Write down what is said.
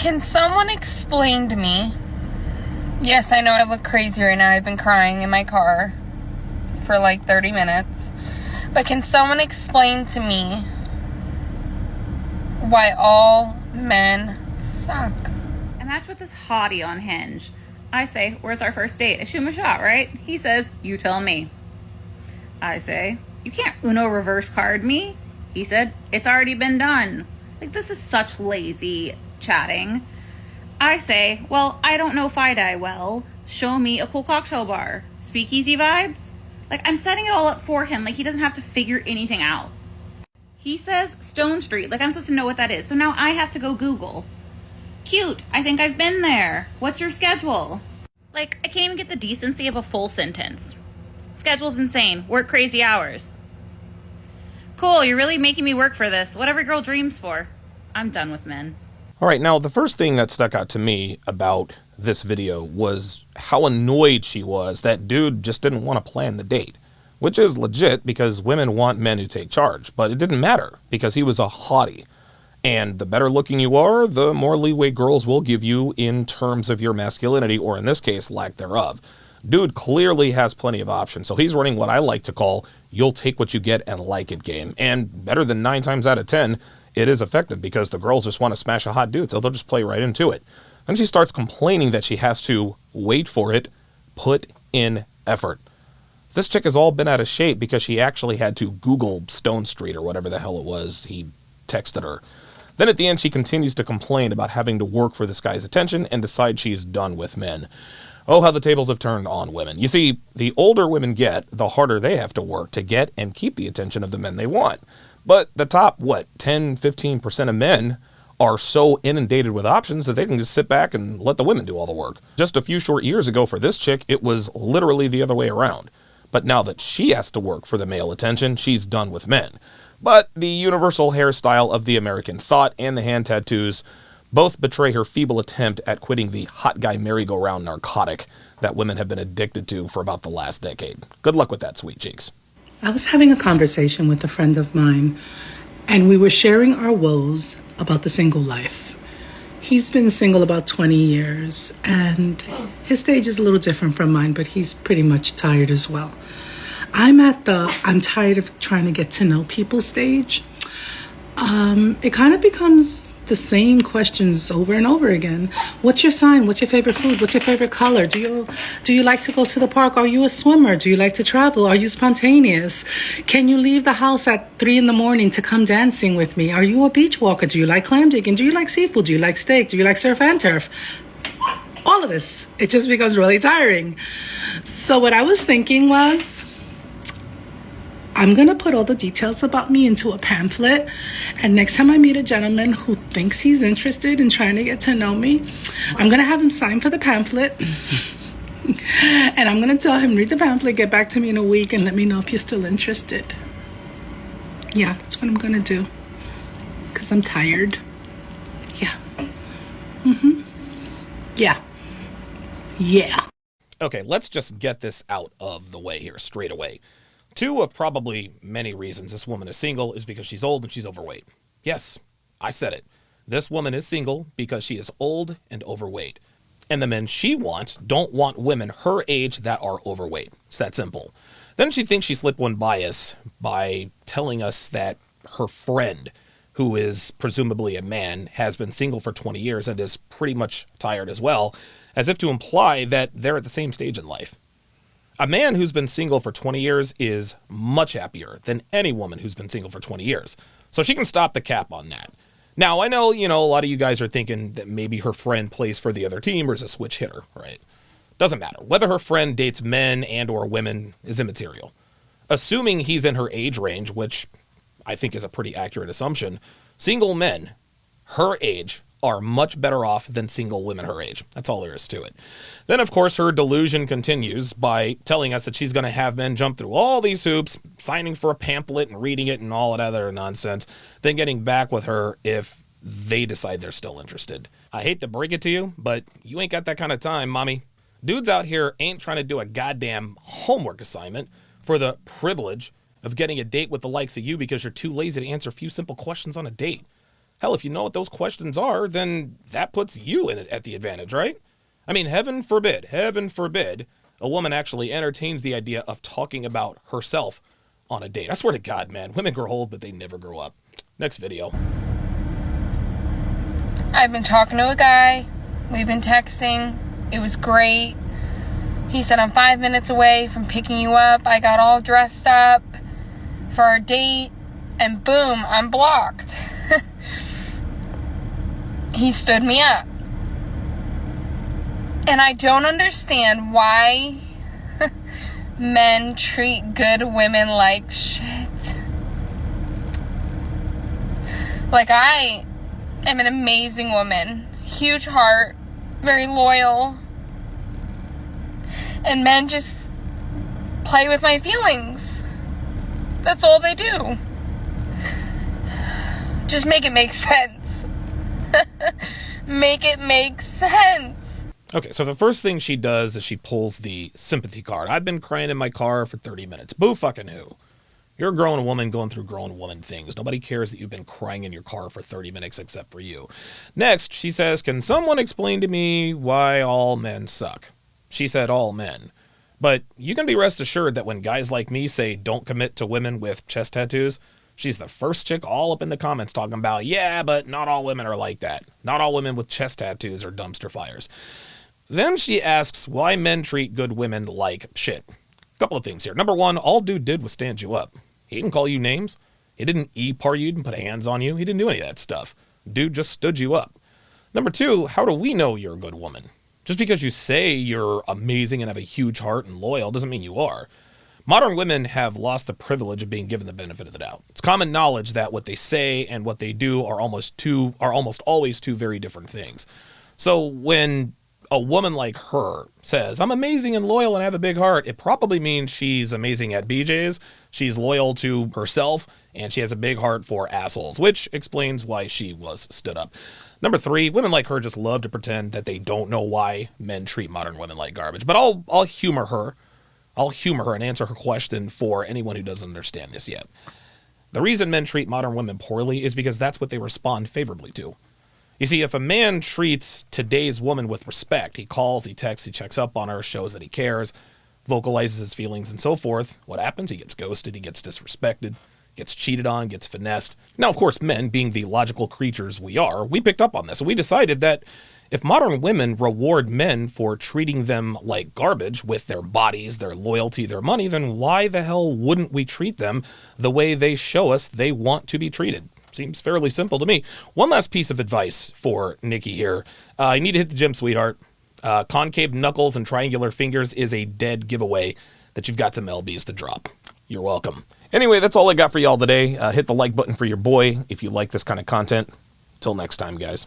Can someone explain to me? Yes, I know I look crazy right now. I've been crying in my car for like 30 minutes. But can someone explain to me why all men suck? I matched with this hottie on Hinge. I say, where's our first date? I shoot him a shot, right? He says, you tell me. I say, you can't Uno reverse card me. He said, it's already been done. Like, this is such lazy chatting. I say, well, I don't know FiDi well. Show me a cool cocktail bar. Speakeasy vibes? Like, I'm setting it all up for him. Like, he doesn't have to figure anything out. He says Stone Street. Like, I'm supposed to know what that is. So now I have to go Google. Cute. I think I've been there. What's your schedule? Like, I can't even get the decency of a full sentence. Schedule's insane. Work crazy hours. Cool, you're really making me work for this. What every girl dreams for. I'm done with men. All right, now the first thing that stuck out to me about this video was how annoyed she was that dude just didn't want to plan the date. Which is legit because women want men who take charge, but it didn't matter because he was a hottie. And the better looking you are, the more leeway girls will give you in terms of your masculinity, or in this case, lack thereof. Dude clearly has plenty of options, so he's running what I like to call you'll take what you get and like it game. And better than 9 times out of 10, it is effective because the girls just want to smash a hot dude, so they'll just play right into it. Then she starts complaining that she has to wait for it, put in effort. This chick has all been out of shape because she actually had to Google Stone Street or whatever the hell it was he texted her. Then at the end, she continues to complain about having to work for this guy's attention and decide she's done with men. Oh, how the tables have turned on women. You see, the older women get, the harder they have to work to get and keep the attention of the men they want. But the top, 10, 15% of men are so inundated with options that they can just sit back and let the women do all the work. Just a few short years ago for this chick, it was literally the other way around. But now that she has to work for the male attention, she's done with men. But the universal hairstyle of the American thought and the hand tattoos both betray her feeble attempt at quitting the hot guy merry-go-round narcotic that women have been addicted to for about the last decade. Good luck with that, sweet cheeks. I was having a conversation with a friend of mine, and we were sharing our woes about the single life. He's been single about 20 years, and his stage is a little different from mine, but he's pretty much tired as well. I'm at the I'm tired of trying to get to know people stage. It kind of becomes the same questions over and over again. What's your sign? What's your favorite food? What's your favorite color? Do you like to go to the park? Are you a swimmer? Do you like to travel? Are you spontaneous? Can you leave the house at 3 a.m. to come dancing with me? Are you a beach walker? Do you like clam digging? Do you like seafood? Do you like steak? Do you like surf and turf? All of this. It just becomes really tiring. So what I was thinking was, I'm going to put all the details about me into a pamphlet, and next time I meet a gentleman who thinks he's interested in trying to get to know me, I'm going to have him sign for the pamphlet, and I'm going to tell him, read the pamphlet, get back to me in a week, and let me know if you're still interested. Yeah, that's what I'm going to do, because I'm tired. Yeah. Yeah. Okay, let's just get this out of the way here straight away. 2 of probably many reasons this woman is single is because she's old and she's overweight. Yes, I said it. This woman is single because she is old and overweight. And the men she wants don't want women her age that are overweight. It's that simple. Then she thinks she slipped one by us by telling us that her friend, who is presumably a man, has been single for 20 years and is pretty much tired as well, as if to imply that they're at the same stage in life. A man who's been single for 20 years is much happier than any woman who's been single for 20 years. So she can stop the cap on that. Now, I know, a lot of you guys are thinking that maybe her friend plays for the other team or is a switch hitter, right? Doesn't matter. Whether her friend dates men and or women is immaterial. Assuming he's in her age range, which I think is a pretty accurate assumption, single men her age are much better off than single women her age. That's all there is to it. Then, of course, her delusion continues by telling us that she's going to have men jump through all these hoops, signing for a pamphlet and reading it and all that other nonsense, then getting back with her if they decide they're still interested. I hate to break it to you, but you ain't got that kind of time, mommy. Dudes out here ain't trying to do a goddamn homework assignment for the privilege of getting a date with the likes of you because you're too lazy to answer a few simple questions on a date. Hell, if you know what those questions are, then that puts you in it at the advantage, right? I mean, heaven forbid, a woman actually entertains the idea of talking about herself on a date. I swear to God, man, women grow old, but they never grow up. Next video. I've been talking to a guy. We've been texting. It was great. He said, I'm 5 minutes away from picking you up. I got all dressed up for our date. And boom, I'm blocked. He stood me up. And I don't understand why men treat good women like shit. Like, I am an amazing woman. Huge heart. Very loyal. And men just play with my feelings. That's all they do. Just make it make sense. Make it make sense. Okay, so the first thing she does is she pulls the sympathy card. I've been crying in my car for 30 minutes. Boo fucking who? You're a grown woman going through grown woman things. Nobody cares that you've been crying in your car for 30 minutes except for you. Next, she says, can someone explain to me why all men suck? She said all men. But you can be rest assured that when guys like me say don't commit to women with chest tattoos, she's the first chick all up in the comments talking about, yeah, but not all women are like that. Not all women with chest tattoos are dumpster fires. Then she asks why men treat good women like shit. Couple of things here. Number one, all dude did was stand you up. He didn't call you names. He didn't e-par you and put hands on you. He didn't do any of that stuff. Dude just stood you up. Number two, how do we know you're a good woman? Just because you say you're amazing and have a huge heart and loyal doesn't mean you are. Modern women have lost the privilege of being given the benefit of the doubt. It's common knowledge that what they say and what they do are almost always two very different things. So when a woman like her says, I'm amazing and loyal and I have a big heart, it probably means she's amazing at BJ's, she's loyal to herself, and she has a big heart for assholes, which explains why she was stood up. Number three, women like her just love to pretend that they don't know why men treat modern women like garbage. But I'll humor her. I'll humor her and answer her question for anyone who doesn't understand this yet. The reason men treat modern women poorly is because that's what they respond favorably to. You see, if a man treats today's woman with respect, he calls, he texts, he checks up on her, shows that he cares, vocalizes his feelings and so forth, what happens? He gets ghosted, he gets disrespected, gets cheated on, gets finessed. Now, of course, men, being the logical creatures we are, we picked up on this and we decided that if modern women reward men for treating them like garbage with their bodies, their loyalty, their money, then why the hell wouldn't we treat them the way they show us they want to be treated? Seems fairly simple to me. One last piece of advice for Nikki here. You need to hit the gym, sweetheart. Concave knuckles and triangular fingers is a dead giveaway that you've got some LBs to drop. You're welcome. Anyway, that's all I got for y'all today. Hit the like button for your boy if you like this kind of content. Till next time, guys.